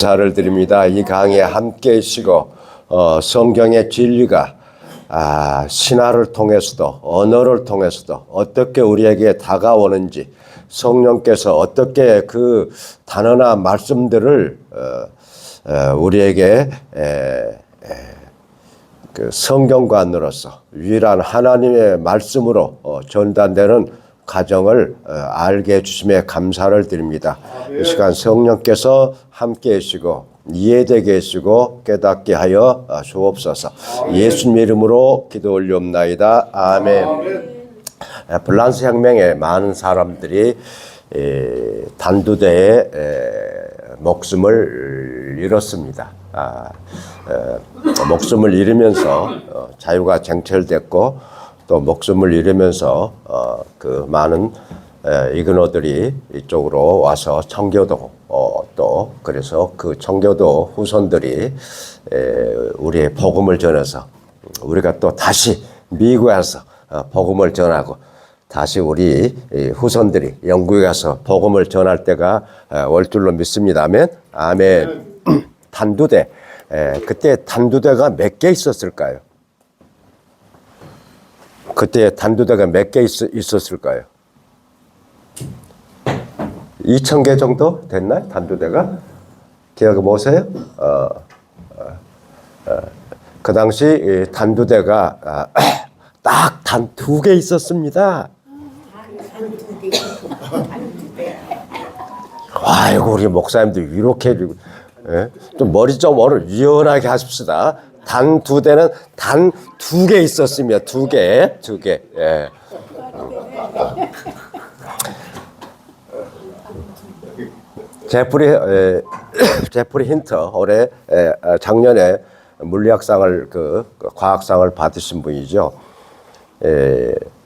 감사를 드립니다. 이 강의에 함께 계시고 성경의 진리가 신화를 통해서도 언어를 통해서도 어떻게 우리에게 다가오는지 성령께서 어떻게 그 단어나 말씀들을 우리에게 그 성경관으로서 유일한 하나님의 말씀으로 전달되는 가정을 알게 해주심에 감사를 드립니다. 이 시간 성령께서 함께 계시고 이해되게 해주시고 깨닫게 하여 주옵소서. 예수님 이름으로 기도 올리옵나이다. 아멘. 플란스 혁명에 많은 사람들이 단두대에 목숨을 잃었습니다. 목숨을 잃으면서 자유가 쟁취됐고 또 목숨을 잃으면서 그 많은 이그노들이 이쪽으로 와서 청교도 또 그래서 그 청교도 후손들이 우리의 복음을 전해서 우리가 또 다시 미국에 가서 복음을 전하고 다시 우리 후손들이 영국에 가서 복음을 전할 때가 올 줄로 믿습니다. 아멘. 아멘. 단두대. 그때 단두대가 몇 개 있었을까요? 그때 단두대가 몇 개 있었을까요? 2,000개 정도 됐나요? 단두대가? 기억해 보세요. 그 당시 단두대가 딱 단 2개 있었습니다. 아이고 우리 목사님들 이렇게 좀 머리 좀 유연하게 하십시다. 단 2대는 단 2개 있었으며 2개. 예. 제프리 힌터 올해 작년에 물리학상을 과학상을 받으신 분이죠.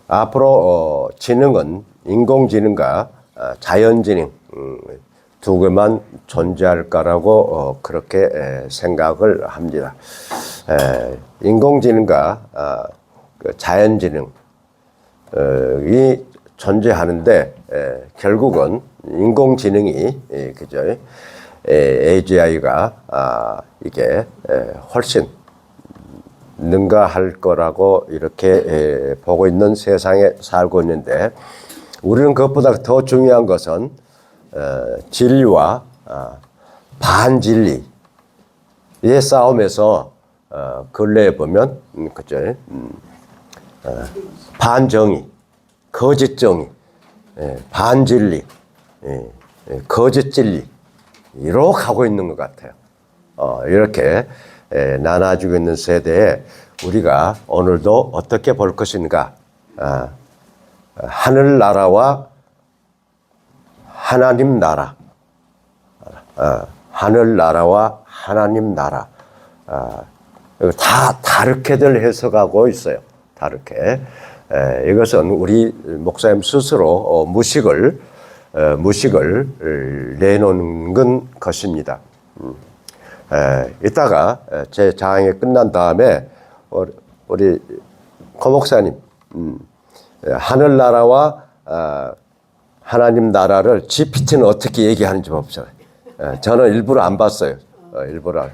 앞으로 지능은 인공지능과 자연지능 두 개만 존재할까라고 그렇게 생각을 합니다. 인공지능과 자연지능이 존재하는데 결국은 인공지능이 그죠? AGI가 이게 훨씬 능가할 거라고 이렇게 보고 있는 세상에 살고 있는데 우리는 그것보다 더 중요한 것은 진리와 반진리의 싸움에서 근래에 보면 그죠? 반정의, 거짓정의, 반진리, 거짓진리로 가고 있는 것 같아요. 이렇게 나눠지고 있는 세대에 우리가 오늘도 어떻게 볼 것인가? 하늘나라와 하나님 나라, 하늘나라와 하나님 나라, 다 다르게들 해석하고 있어요. 다르게. 이것은 우리 목사님 스스로 무식을 내놓는 것입니다. 이따가 제 장이 끝난 다음에 우리 고 목사님 하늘나라와 하나님 나라를 GPT는 어떻게 얘기하는지 봅시다. 저는 일부러 안 봤어요. 일부러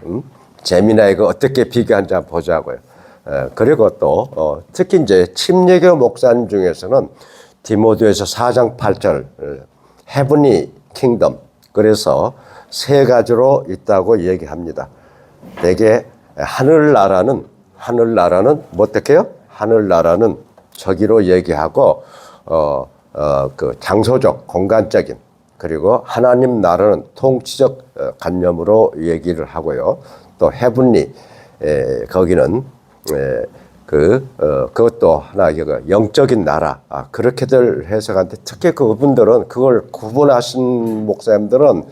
재미나이가 어떻게 비교하는지 한번 보자고요. 그리고 또 특히 이제 침례교 목사님 중에서는 디모데후서 4장 8절 헤븐리 킹덤 그래서 세 가지로 있다고 얘기합니다. 대개 하늘나라는 뭐 어떻게요? 하늘나라는 저기로 얘기하고 그 장소적 공간적인 그리고 하나님 나라는 통치적 관념으로 얘기를 하고요. 또 헤븐리 거기는 그것도 하나 영적인 나라 그렇게들 해석하는데 특히 그분들은 그걸 구분하신 목사님들은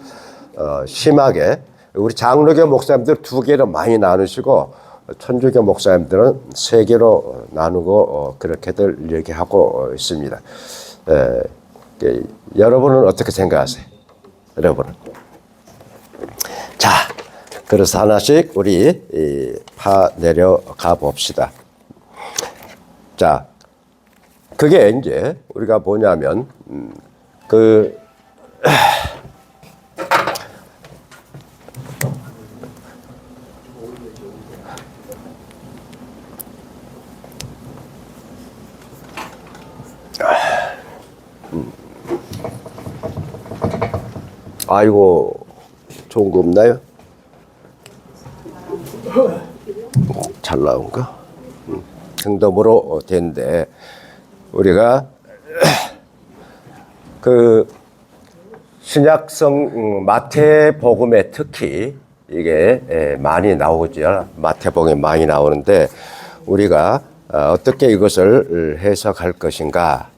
심하게 우리 장로교 목사님들 2개로 많이 나누시고 천주교 목사님들은 3개로 나누고 그렇게들 얘기하고 있습니다. 여러분은 어떻게 생각하세요? 여러분은? 자, 그래서 하나씩 우리 파 내려가 봅시다. 자, 그게 이제 우리가 뭐냐면 아이고, 좋은 거 없나요? 잘 나온가? 등덤으로 된데, 우리가 그 신약성 마태복음에 특히 이게 많이 나오죠. 마태복음에 많이 나오는데, 우리가 어떻게 이것을 해석할 것인가,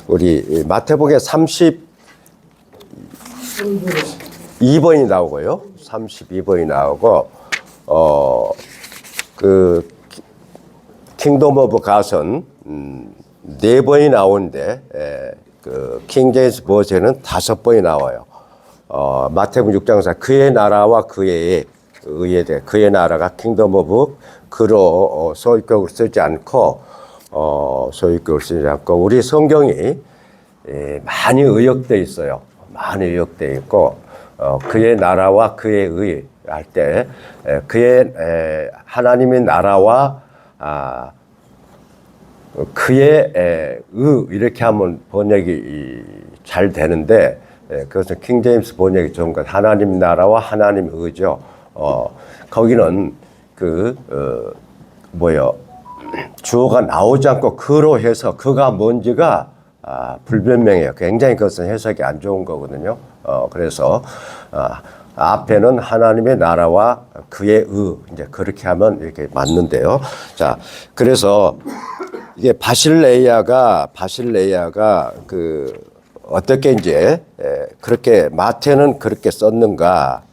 우리 마태복음에 32번이 나오고요. 32번이 나오고, 그, 킹덤 오브 갓은 4번이 나오는데, 그, 킹 제임스 버전은 5번이 나와요. 마태복음 6장에서 그의 나라와 그의 의에 대해, 그의 나라가 킹덤 오브 그로 소유격을 쓰지 않고, 우리 성경이 많이 의역되어 있어요. 많이 의역되어 있고, 그의 나라와 그의 의 할 때, 그의 하나님의 나라와 그의 의 이렇게 하면 번역이 잘 되는데, 그것은 킹 제임스 번역이 좋은 것. 하나님 나라와 하나님 의죠. 거기는 주어가 나오지 않고 그로 해서 그가 뭔지가 불변명해요. 굉장히 그것은 해석이 안 좋은 거거든요. 그래서 앞에는 하나님의 나라와 그의 의, 이제 그렇게 하면 이렇게 맞는데요. 자, 그래서 이게 바실레이아가 어떻게 이제 그렇게 마태는 그렇게 썼는가,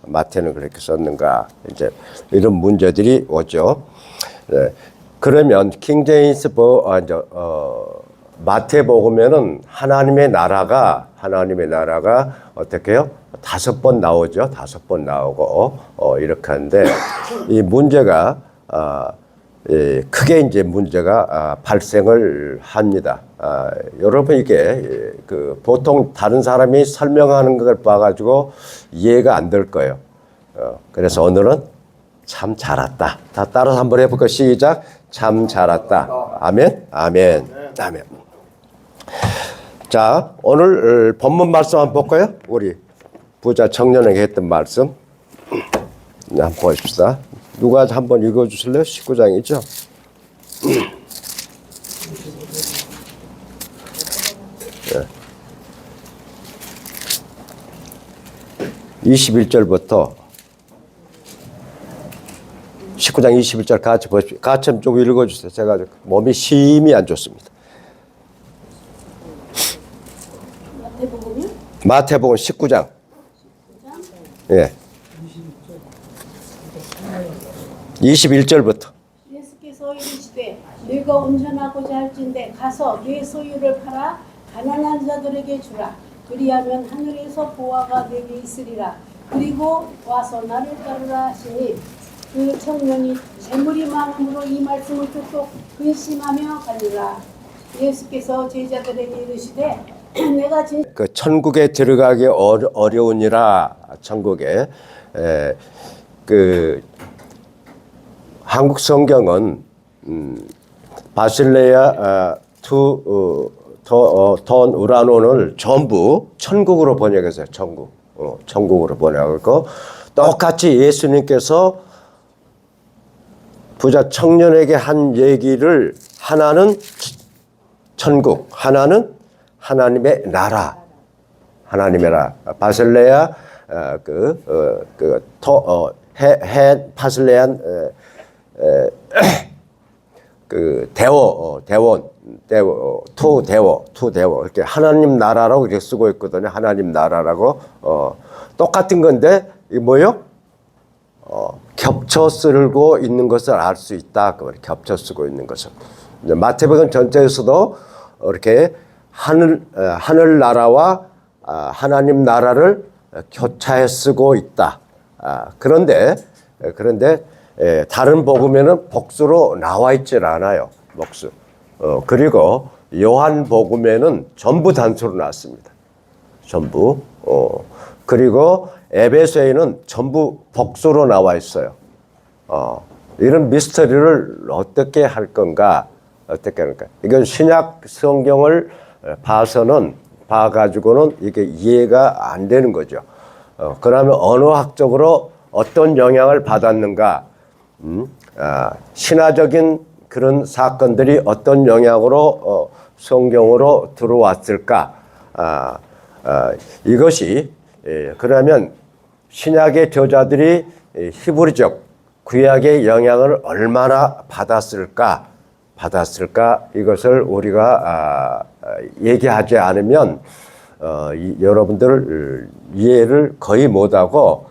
이제 이런 문제들이 오죠. 그러면 킹 제임스 마태복음에는 하나님의 나라가 어떻게 해요? 5번 나오죠. 5번 나오고 이렇게 하는데 이 문제가 크게 이제 문제가 발생을 합니다. 여러분 이게 보통 다른 사람이 설명하는 걸 봐가지고 이해가 안 될 거예요. 그래서 오늘은 참 잘 왔다. 다 따라서 한번 해볼까요? 시작. 참 잘 왔다. 아멘. 자, 오늘 본문 말씀 한번 볼까요? 우리 부자 청년에게 했던 말씀. 한번 보십시다. 누가 한번 읽어주실래요? 19장이죠. 21절부터 19장 21절 같이 보십시오. 같이 좀 읽어주세요. 제가 몸이 심히 안 좋습니다. 마태복음 19장. 예. 21절부터. 예수께서 이르시되 네가 운전하고자 할진대 가서 네 소유를 팔아 가난한 자들에게 주라. 그리하면 하늘에서 보화가 내게 있으리라. 그리고 와서 나를 따르라 하시니 그 청년이 재물이 많음으로 이 말씀을 듣고 근심하며 가니라. 예수께서 제자들에게 이르시되 내가 그 천국에 들어가기 어려우니라. 천국에 한국 성경은 바실레아 돈 우라논을 전부 천국으로 번역했어요. 천국으로 번역하고 똑같이 예수님께서 부자 청년에게 한 얘기를 하나는 천국, 하나는 하나님의 나라, 바실레아 바실레안 대워 이렇게 하나님 나라라고 이렇게 쓰고 있거든요. 하나님 나라라고 똑같은 건데 이 뭐요? 겹쳐 쓰고 있는 것을 알 수 있다. 겹쳐 쓰고 있는 것을. 마태복음 전체에서도 이렇게 하늘 나라와 하나님 나라를 교차해 쓰고 있다. 그런데 다른 복음에는 복수로 나와 있질 않아요. 복수. 그리고 요한 복음에는 전부 단수로 나왔습니다. 전부. 그리고 에베소에는 전부 복수로 나와 있어요. 이런 미스터리를 어떻게 할 건가? 이건 신약 성경을 봐서는 봐가지고는 이게 이해가 안 되는 거죠. 그러면 언어학적으로 어떤 영향을 받았는가, 신화적인 그런 사건들이 어떤 영향으로 성경으로 들어왔을까, 이것이 그러면 신약의 저자들이 히브리적 구약의 영향을 얼마나 받았을까 이것을 우리가 얘기하지 않으면 여러분들 이해를 거의 못하고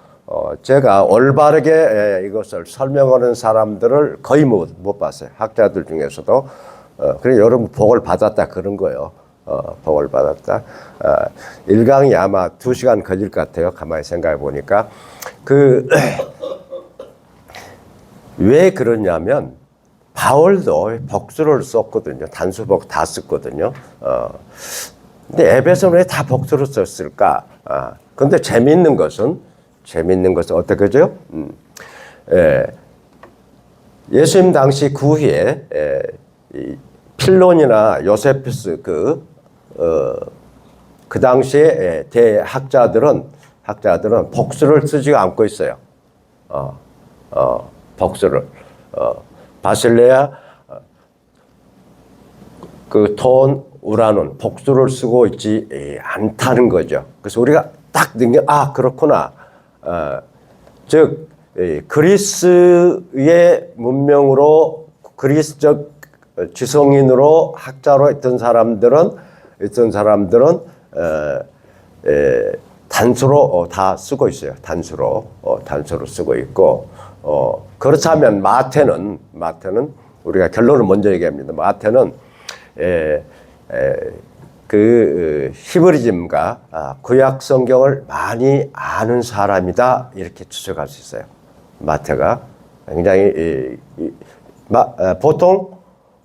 제가 올바르게 이것을 설명하는 사람들을 거의 못 봤어요. 학자들 중에서도. 그래 여러분 복을 받았다 그런 거예요. 복을 받았다. 일강이 아마 2시간 걸릴 것 같아요. 가만히 생각해 보니까. 왜 그러냐면 바울도 복수를 썼거든요. 단수복 다 썼거든요. 근데 에베소는 왜 다 복수를 썼을까? 근데 재밌는 것은 어떻게 하죠? 예수님 당시 구희에 필론이나 요세푸스 그 당시에 대학자들은 복수를 쓰지가 않고 있어요. 복수를 바실레아 돈 우라는 복수를 쓰고 있지 않다는 거죠. 그래서 우리가 딱 느끼는 그렇구나. 즉 그리스의 문명으로 그리스적 지성인으로 학자로 있던 사람들은 단수로 다 쓰고 있어요. 단수로 쓰고 있고 그렇다면 마태는 우리가 결론을 먼저 얘기합니다. 마태는 히브리즘과 구약 성경을 많이 아는 사람이다 이렇게 추측할 수 있어요. 마태가 굉장히 보통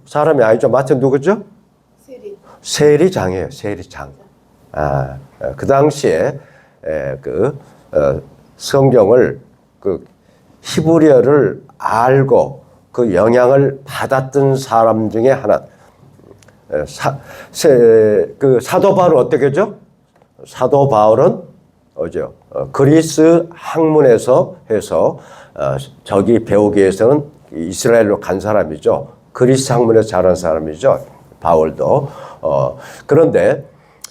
사람이 아니죠. 마태 누구죠? 세리장이에요. 세리장. 그 당시에 성경을 히브리어를 알고 그 영향을 받았던 사람 중에 하나. 사도 바울은 어떻게 하죠? 사도 바울은 그리스 학문에서 해서 저기 배우기 위해서는 이스라엘로 간 사람이죠. 그리스 학문에서 자란 사람이죠. 바울도. 그런데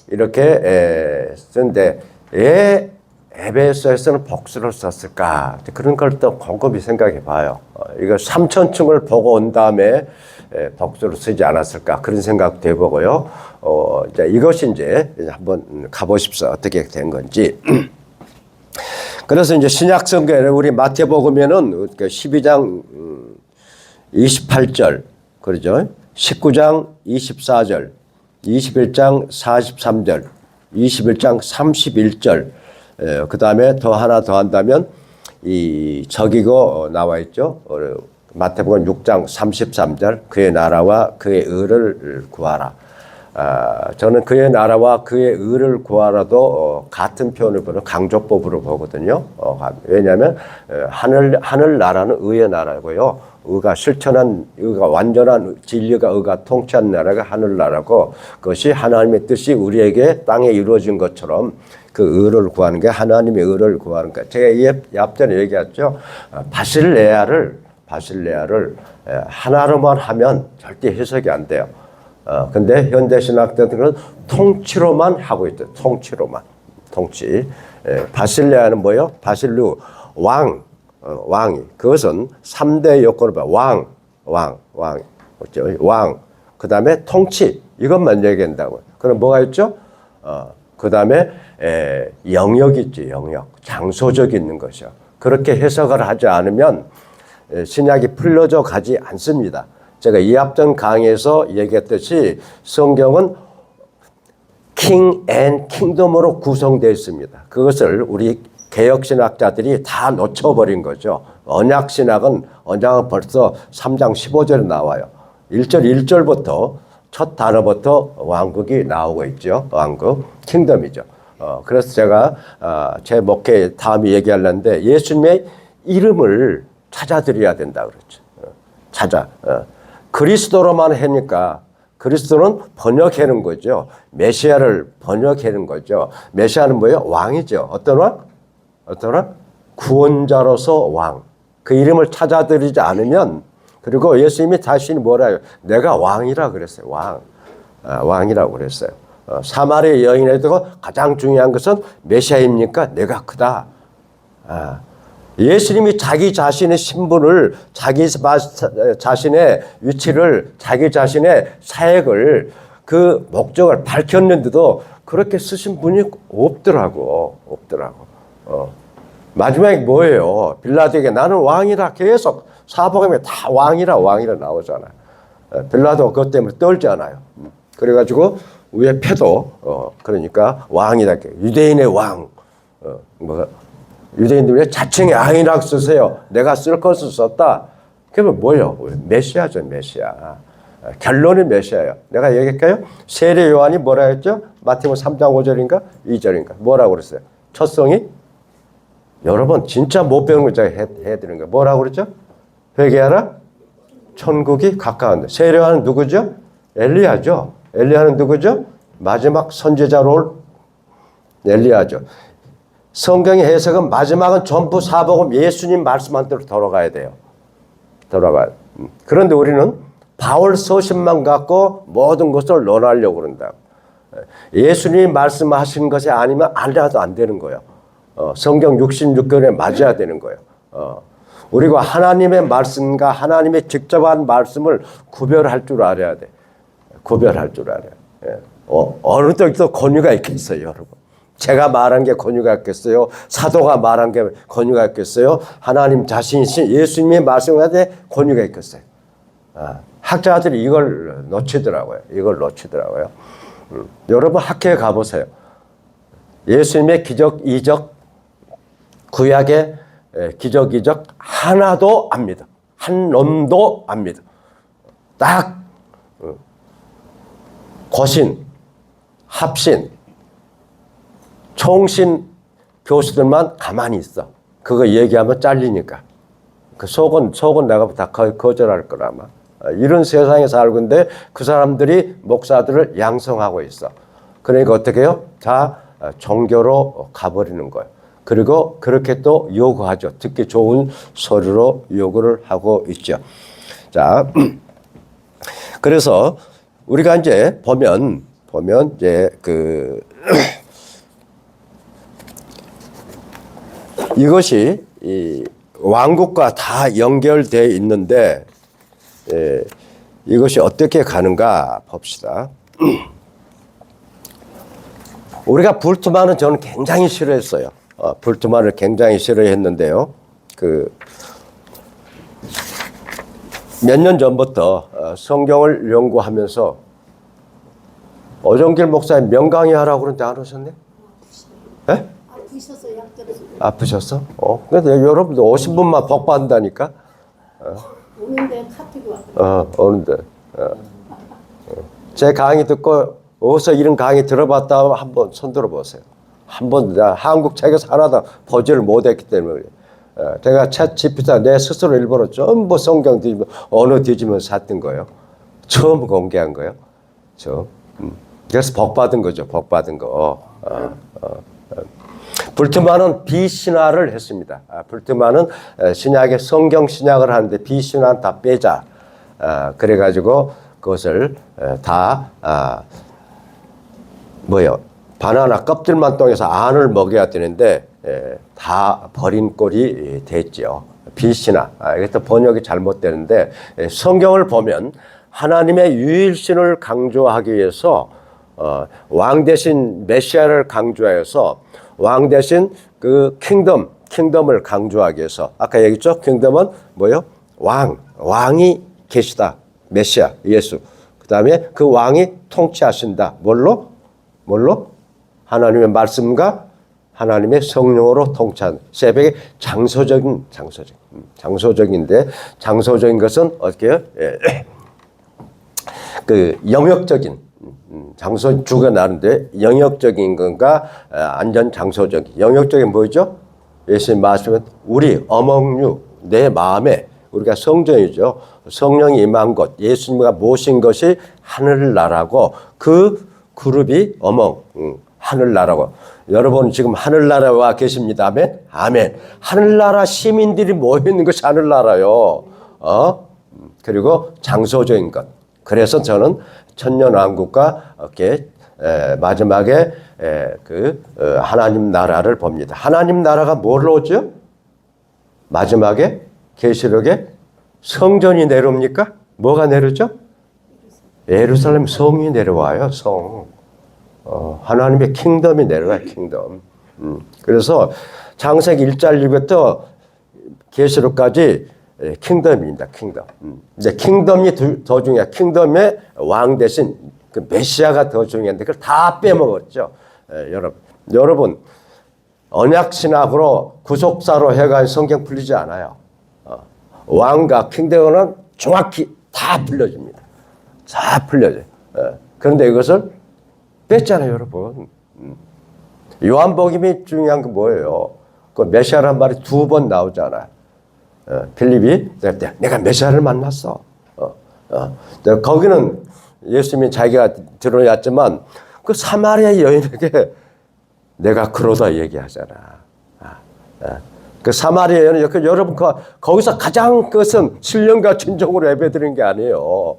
이렇게 쓰는데 왜 에베소에서는 복수를 썼을까? 그런 걸 또 곰곰이 생각해 봐요. 이거 3,000층을 보고 온 다음에 복수를 쓰지 않았을까? 그런 생각도 해보고요. 이것이 이제 한번 가보십시오. 어떻게 된 건지. 그래서 이제 신약 성경에 우리 마태복음에는 12장 28절, 그러죠? 19장 24절, 21장 43절, 21장 31절, 그 다음에 더 하나 더 한다면 저기고 나와 있죠. 마태복음 6장 33절, 그의 나라와 그의 의를 구하라. 저는 그의 나라와 그의 의를 구하라도 같은 표현으로 강조법으로 보거든요. 왜냐하면 하늘 나라는 의의 나라고요. 의가 실천한, 의가 완전한 진리가 의가 통치한 나라가 하늘 나라고, 그것이 하나님의 뜻이 우리에게 땅에 이루어진 것처럼 그 의를 구하는 게 하나님의 의를 구하는 거. 제가 앞전에 얘기했죠. 바실레아를 하나로만 하면 절대 해석이 안 돼요. 근데 현대 신학자들은 통치로만 하고 있죠. 통치. 바실레아는 뭐예요? 바실루, 왕이. 그것은 3대 요건을 봐. 왕. 그 다음에 통치. 이것만 얘기한다고요. 그럼 뭐가 있죠? 그 다음에 영역이 있지, 영역. 장소적 있는 것이요. 그렇게 해석을 하지 않으면 신약이 풀려져 가지 않습니다. 제가 이 앞전 강의에서 얘기했듯이 성경은 king and kingdom으로 구성되어 있습니다. 그것을 우리 개혁신학자들이 다 놓쳐버린 거죠. 언약신학은 벌써 3장 15절에 나와요. 1절부터 첫 단어부터 왕국이 나오고 있죠. 왕국, 킹덤이죠. 그래서 제가 제 목회 다음에 얘기하려는데 예수님의 이름을 찾아드려야 된다 그랬죠. 그리스도로만 하니까 그리스도는 번역하는 거죠. 메시아를 번역하는 거죠. 메시아는 뭐예요? 왕이죠. 어떤 왕? 어떤 왕? 구원자로서 왕. 그 이름을 찾아들이지 않으면, 그리고 예수님이 자신이 뭐라 해요? 내가 왕이라 그랬어요. 왕. 왕이라고 그랬어요. 사마리아 여인에도 가장 중요한 것은 메시아입니까? 내가 크다. 예수님이 자기 자신의 신분을, 자기 자신의 위치를, 자기 자신의 사역을, 그 목적을 밝혔는데도 그렇게 쓰신 분이 없더라고. 마지막에 뭐예요? 빌라도에게 나는 왕이라 계속 사복음에 다 왕이라 나오잖아요. 빌라도 그것 때문에 떨잖아요. 그래가지고 위에 패도 그러니까 왕이다. 유대인의 왕. 유대인들 왜 자칭의 왕이라고 쓰세요? 내가 쓸 것을 썼다. 그러면 뭐예요? 메시아죠, 메시아. 결론이 메시아예요. 내가 얘기할까요? 세례 요한이 뭐라 했죠? 마태복음 3장 5절인가? 2절인가? 뭐라고 그랬어요? 첫성이? 여러분 진짜 못 배우는 거 제가 해드리는 거예요. 뭐라고 그랬죠? 회개하라. 천국이 가까운데. 세례 요한은 누구죠? 엘리야죠. 엘리야는 누구죠? 마지막 선지자로 올 엘리야죠. 성경의 해석은 마지막은 전부 사복음 예수님 말씀한 대로 돌아가야 돼요. 돌아가야. 그런데 우리는 바울 서신만 갖고 모든 것을 논하려고 그런다. 예수님이 말씀하신 것이 아니면 알아도 안 되는 거예요. 성경 66권에 맞아야 되는 거예요. 우리가 하나님의 말씀과 하나님의 직접한 말씀을 구별할 줄 알아야 돼. 구별할 줄 알아요. 어느 쪽도 권위가 있겠어요, 여러분. 제가 말한 게 권위가 있겠어요? 사도가 말한 게 권위가 있겠어요? 하나님 자신이신 예수님의 말씀에 권위가 있겠어요? 학자들이 이걸 놓치더라고요. 여러분 학회에 가보세요. 예수님의 기적, 이적, 구약의 기적, 이적 하나도 압니다. 한 놈도 압니다. 딱 고신, 합신, 총신 교수들만 가만히 있어. 그거 얘기하면 잘리니까. 그 속은 내가 다 거절할 거라 아마. 이런 세상에 살고 있는데 그 사람들이 목사들을 양성하고 있어. 그러니까 어떻게 해요? 다 종교로 가버리는 거예요. 그리고 그렇게 또 요구하죠. 듣기 좋은 소리로 요구를 하고 있죠. 자, 그래서 우리가 이제 보면 이제 이것이 이 왕국과 다 연결되어 있는데 이것이 어떻게 가는가 봅시다. 우리가 불투만은 저는 굉장히 싫어했어요. 불투만을 굉장히 싫어했는데요. 몇 년 전부터 성경을 연구하면서 어정길 목사님 명강의 하라고 그러는데 안 오셨네? 네? 아프셔서 약 들어서. 아프셨어? 근데 여러분들 오신 분만 복 받는다니까? 오는데 카톡이 왔어요. 오는데. 제 강의 듣고 어디서 이런 강의 들어봤다 하면 한번 손들어 보세요. 한번 한국 책에서 하나도 보지를 못했기 때문에. 제가 챗 GPT 내 스스로 일부러 전부 성경 뒤집어 언어 뒤집어 샀던 거예요. 처음 공개한 거예요. 그래서 복 받은 거죠. 복 받은 거. 불트만은 비신화를 했습니다. 불트만은 신약의 성경 신약을 하는데 비신화는 다 빼자. 그래가지고 그것을 다 바나나 껍질만 통해서 안을 먹여야 되는데 다 버린 꼴이 됐죠. 비신화. 이것도 번역이 잘못되는데 성경을 보면 하나님의 유일신을 강조하기 위해서 왕 대신 메시아를 강조해서 왕 대신 그 킹덤을 강조하기 위해서 아까 얘기했죠? 킹덤은 뭐요? 왕이 계시다. 메시아, 예수. 그 다음에 그 왕이 통치하신다. 뭘로? 하나님의 말씀과 하나님의 성령으로 통치한 새벽의 장소적인데 장소적인 것은 어떻게 해요? 그 영역적인 장소 주가 나는데 영역적인 건가 안전 장소적인 영역적인 뭐죠? 예수님 말씀은 우리 among you 내 마음에 우리가 성전이죠. 성령이 임한 곳, 예수님과 모신 것이 하늘나라고 그 그룹이 하늘나라고. 여러분 지금 하늘나라에 와 계십니다. 아멘? 아멘. 하늘나라 시민들이 모여있는 것이 하늘나라요. 그리고 장소적인 것. 그래서 저는 천년왕국과 이렇게 마지막에 하나님 나라를 봅니다. 하나님 나라가 뭘 오죠? 마지막에 계시록에 성전이 내려옵니까? 뭐가 내려오죠? 예루살렘 성이 내려와요. 성. 하나님의 킹덤이 내려와요. 킹덤. 그래서 창세기 1장 1부터 계시록까지 킹덤입니다. 킹덤. 근데 킹덤이 더 중요해요. 킹덤의 왕 대신 그 메시아가 더 중요한데 그걸 다 빼먹었죠. 여러분 언약 신학으로 구속사로 해가 성경 풀리지 않아요. 왕과 킹덤은 정확히 다 풀려집니다. 다 풀려져요. 그런데 이것을 뺐잖아요, 여러분. 요한복음이 중요한 게 뭐예요? 그 메시아란 말이 2번 나오잖아요. 필립이 내가 메시아를 만났어. 거기는 예수님이 자기가 드러났지만 그 사마리아 여인에게 내가 그러다 얘기하잖아. 그 사마리아 여인, 여러분 거기서 가장 것은 신령과 진정으로 예배드리는 게 아니에요.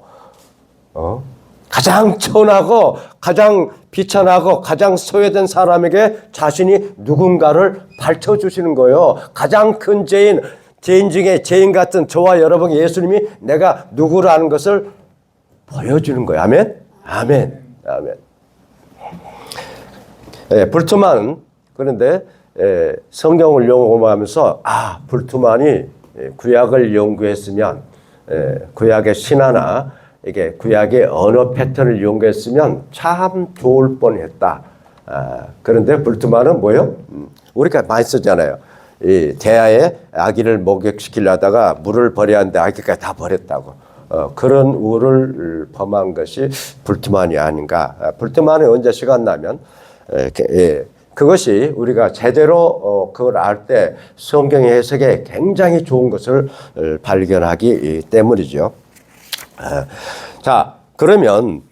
가장 천하고 가장 비천하고 가장 소외된 사람에게 자신이 누군가를 밝혀주시는 거예요. 가장 큰 죄인 중에 죄인 같은 저와 여러분 예수님이 내가 누구라는 것을 보여주는 거예요. 아멘? 아멘. 아멘. 불투만 그런데 성경을 연구하면서 불투만이 구약을 연구했으면 구약의 신화나 이게 구약의 언어 패턴을 연구했으면 참 좋을 뻔했다. 그런데 불투만은 뭐요? 우리가 많이 쓰잖아요. 이 대야에 아기를 목욕시키려다가 물을 버려야 하는데 아기까지 다 버렸다고. 그런 우를 범한 것이 불투만이 아닌가. 불투만이 언제 시간 나면 그것이 우리가 제대로 그걸 알 때 성경의 해석에 굉장히 좋은 것을 발견하기 때문이죠. 자, 그러면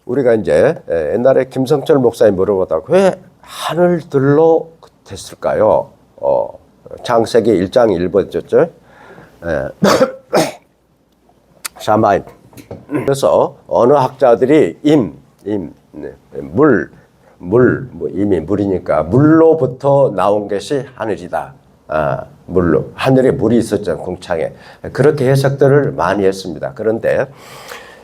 우리가 이제 옛날에 김성철 목사님 물어보다가 왜 하늘들로 됐을까요? 창세기 1장 1번이었죠. 샤마임. 그래서 어느 학자들이 이미 물이니까 물로부터 나온 것이 하늘이다. 물로 하늘에 물이 있었잖아요. 궁창에. 그렇게 해석들을 많이 했습니다. 그런데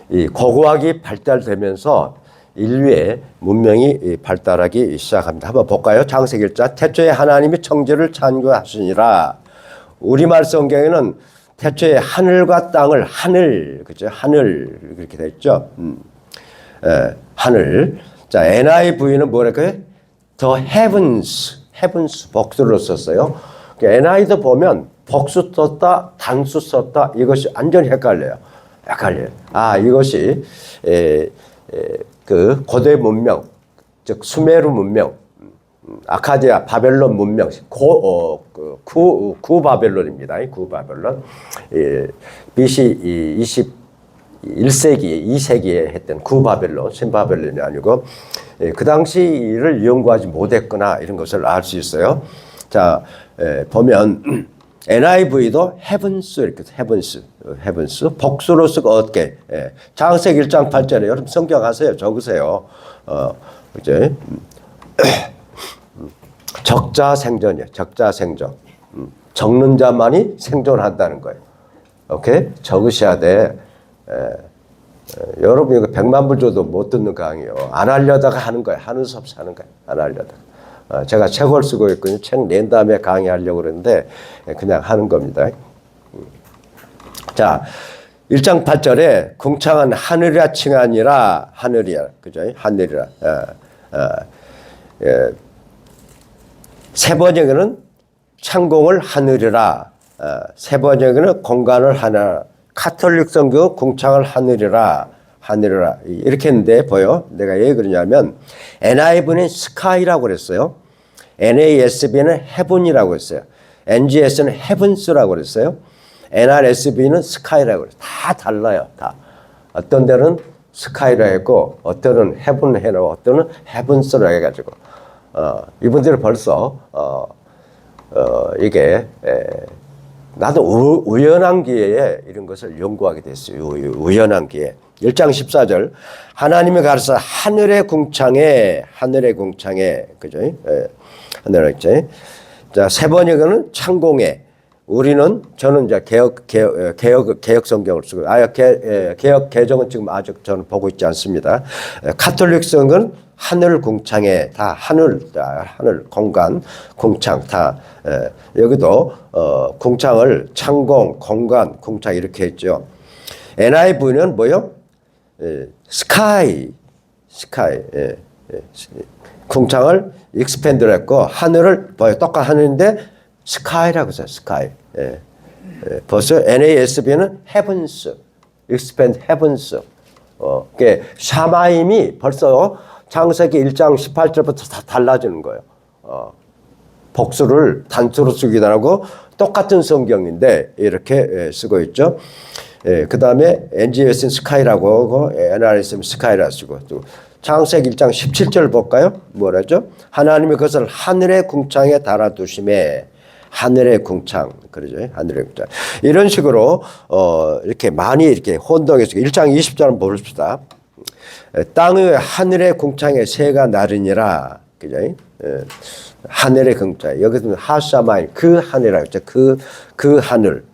이 고고학이 발달되면서 인류의 문명이 발달하기 시작합니다. 한번 볼까요? 창세기 1장. 태초에 하나님이 천지를 창조하시니라. 우리말 성경에는 태초에 하늘과 땅을 그죠? 하늘 그렇게 돼 있죠. 하늘. 자, NIV는 뭐랄까요? The heavens 복수로 썼어요. NI도 보면 복수 썼다, 단수 썼다, 이것이 완전히 헷갈려요. 이것이 그 고대 문명, 즉 수메르 문명, 아카디아, 바벨론 문명, 구바벨론입니다. 구바벨론. BC 21세기, 2세기에 했던 구바벨론, 신바벨론이 아니고 그 당시를 연구하지 못했거나 이런 것을 알 수 있어요. 자, 보면 NIV도 heavens 이렇게 heavens 복수로 쓰고 어떻게 창세기 1장 8절에 여러분 성경 하세요. 적으세요. 이제 적자 생존이에요. 적자 생존. 적는 자만이 생존한다는 거예요. 오케이? 적으셔야 돼. 여러분 이거 100만 불 줘도 못 듣는 강의요. 안 하려다가 하는 거예요. 하는 수 없이 하는 거예요. 안 하려다가. 제가 책을 쓰고 있거든요. 책 낸 다음에 강의하려고 그러는데 그냥 하는 겁니다. 자, 1장 8절에 궁창은 하늘이라 칭하니라. 하늘이야. 그죠? 하늘이라. 세 번역에는 창공을 하늘이라. 세 번역에는 공간을 하나. 카톨릭 성경 궁창을 하늘이라. 이렇게 했는데 보여? 내가 왜 그러냐면 NIV는 sky라고 그랬어요. NASB는 heaven이라고 했어요. NGS는 heavens라고 그랬어요. NRSV는 스카이라고 그래요. 다 달라요. 다. 어떤 데는 스카이라 했고 어떤 데는 헤븐 해놓고 어떤 데는 헤븐스라 해가지고 이분들은 벌써 이게 나도 우연한 기회에 이런 것을 연구하게 됐어요. 우연한 기회. 1장 14절 하나님이 가르쳐 하늘의 궁창에 그죠? 하늘의 궁창에 자, 세 번역은 창공에 저는 이제 개혁 성경을 쓰고 개혁 개정은 지금 아직 저는 보고 있지 않습니다. 카톨릭 성은 하늘 궁창에 다 하늘 공간 궁창 다 여기도 궁창을 창공 공간 궁창 이렇게 했죠. NIV는 뭐요? 스카이 궁창을 익스펜드를 했고 하늘을 똑같은 하늘인데 스카이라고 써요. 스카이. 벌써 NASB는 heavens, expand heavens. 샤마임이 벌써 창세기 1장 18절부터 다 달라지는 거예요. 복수를 단수로 쓰기도 하고 똑같은 성경인데 이렇게 쓰고 있죠. 그 다음에 NGS는 스카이라고 하고 NRS는 스카이라고 쓰고 또 창세기 1장 17절 볼까요? 뭐라죠? 하나님이 그것을 하늘의 궁창에 달아두심에 하늘의 궁창 그러죠. 하늘의 궁창 이런 식으로 이렇게 많이 이렇게 혼동해서 1장 20절 한번 봅시다. 땅의 하늘의 궁창에 새가 나르니라 그죠? 하늘의 궁창 여기서는 하샤마인 그 하늘이라고 했죠. 그 하늘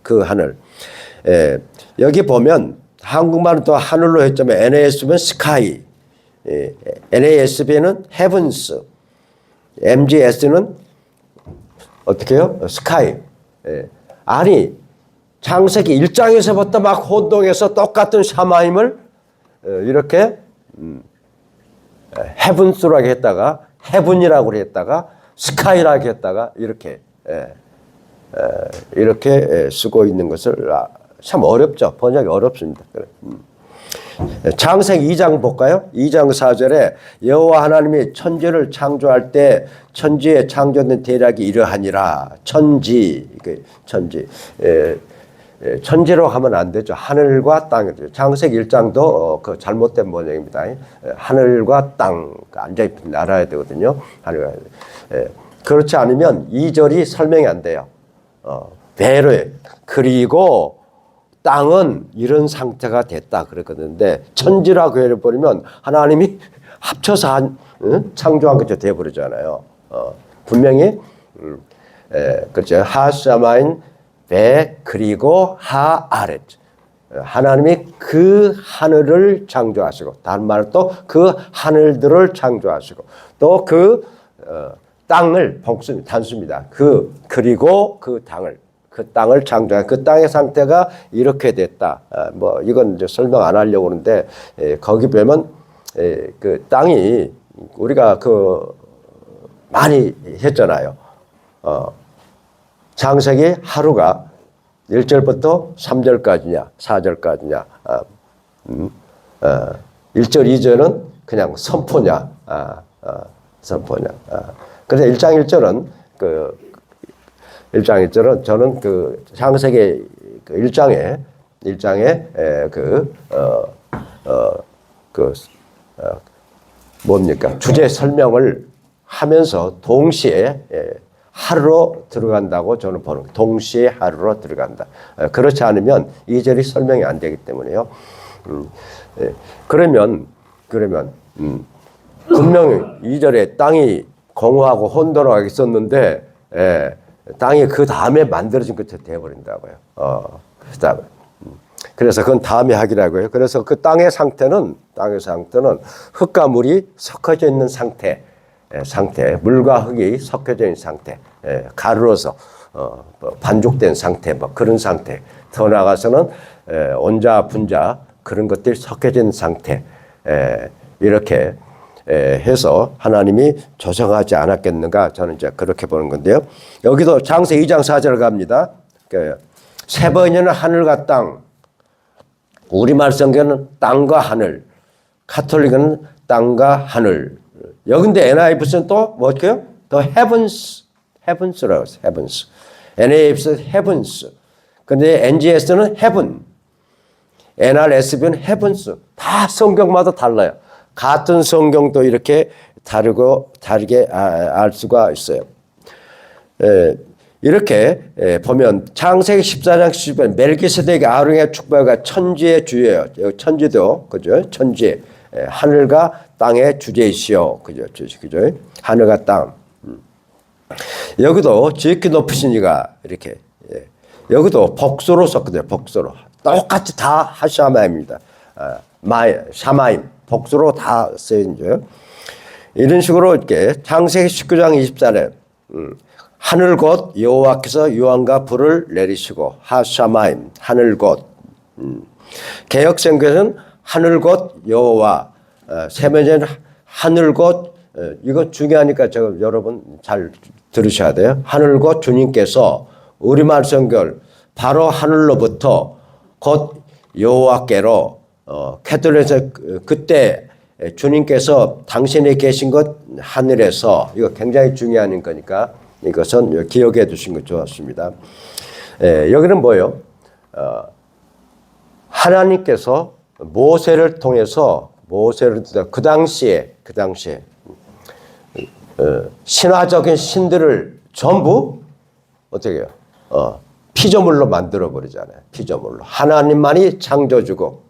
여기 보면 한국말은 또 하늘로 했지만 NASB는 스카이 NASB는 heavens MGS는 어떻게 해요? 스카이. 아니 창세기 1장에서부터 막 혼동해서 똑같은 샤마임을 이렇게 헤븐스라고 했다가 헤븐이라고 했다가 스카이라고 했다가 이렇게 쓰고 있는 것을 참 어렵죠. 번역이 어렵습니다. 창세기 2장 볼까요? 2장 4절에 여호와 하나님이 천지를 창조할 때 천지에 창조된 대략이 이러하니라. 천지로 하면 안 되죠. 하늘과 땅이죠. 창세기 1장도 그 잘못된 번역입니다. 하늘과 땅 앉아있는 알아야 되거든요. 하늘과 그렇지 않으면 2절이 설명이 안 돼요. 배를 그리고 땅은 이런 상태가 됐다 그랬거든요. 천지라고 해버리면 하나님이 합쳐서 창조한 것처럼 돼버리잖아요. 분명히 그렇죠. 하샤마인 배 그리고 하아렛 하나님이 그 하늘을 창조하시고 다른 말로 또 그 하늘들을 창조하시고 또 그 땅을 단수입니다. 그리고 그 땅을 창조한 그 땅의 상태가 이렇게 됐다. 뭐 이건 이제 설명 안 하려고 하는데 거기 보면 그 땅이 우리가 많이 했잖아요. 창세기 하루가 1절부터 3절까지냐 4절까지냐 1절 2절은 그냥 선포냐 선포냐 그래서 1장 1절은 1장 1절은 저는 창세기 1장에 뭡니까 주제 설명을 하면서 동시에 하루로 들어간다고 저는 보는 거예요. 동시에 하루로 들어간다. 그렇지 않으면 2절이 설명이 안 되기 때문에요. 그러면 분명히 2절에 땅이 공허하고 혼돈하게 있었는데 땅이 그 다음에 만들어진 것처럼 되어버린다고요. 그다음에 그래서 그건 다음에 하기라고요. 그래서 그 땅의 상태는 흙과 물이 섞어져 있는 상태, 물과 흙이 섞여져 있는 상태, 가루로서 반죽된 상태, 뭐 그런 상태. 더 나아가서는 온자, 분자 그런 것들이 섞여져 있는 상태, 이렇게 해서 하나님이 조성하지 않았겠는가 저는 이제 그렇게 보는 건데요. 여기도 창세기 2장 4절 갑니다. 세 번째는 하늘과 땅. 우리말 성경은 땅과 하늘. 카톨릭은 땅과 하늘. 여기인데 NIV는 또 뭐게요? 더 heavens라고 해요. heavens. NAV는 heavens. 근데 NGS는 heaven, NRSV는 heavens. 다 성경마다 달라요. 같은 성경도 이렇게 다르게 알 수가 있어요. 이렇게 보면 창세기 14장 10번 멜기세덱의 아론의 축복가 천지의 주예요. 천지도 그죠? 천지 하늘과 땅의 주제이시오. 그죠? 그죠? 하늘과 땅. 여기도 지극히 높으신 이가 이렇게 여기도 복수로 썼거든요. 복수로 똑같이 다 하샤마입니다. 샤마임 복수로 다 쓰인죠. 이런 식으로 이렇게 창세기 19장 24절 하늘 곧 여호와께서 유황과 불을 내리시고 하샤마임 하늘 곧 개역성경에서는 하늘 곧 여호와 세 번째는 하늘 곧 이거 중요하니까 여러분 잘 들으셔야 돼요. 하늘 곧 주님께서 우리말 성경 바로 하늘로부터 곧 여호와께로 캐톨릭에서 그때 주님께서 당신이 계신 것 하늘에서 이거 굉장히 중요한 거니까 이것은 기억해 두신 것 좋았습니다. 여기는 뭐예요? 하나님께서 모세를 통해서 그 당시에 신화적인 신들을 전부 어떻게 해요? 피조물로 만들어 버리잖아요. 피조물로. 하나님만이 창조주고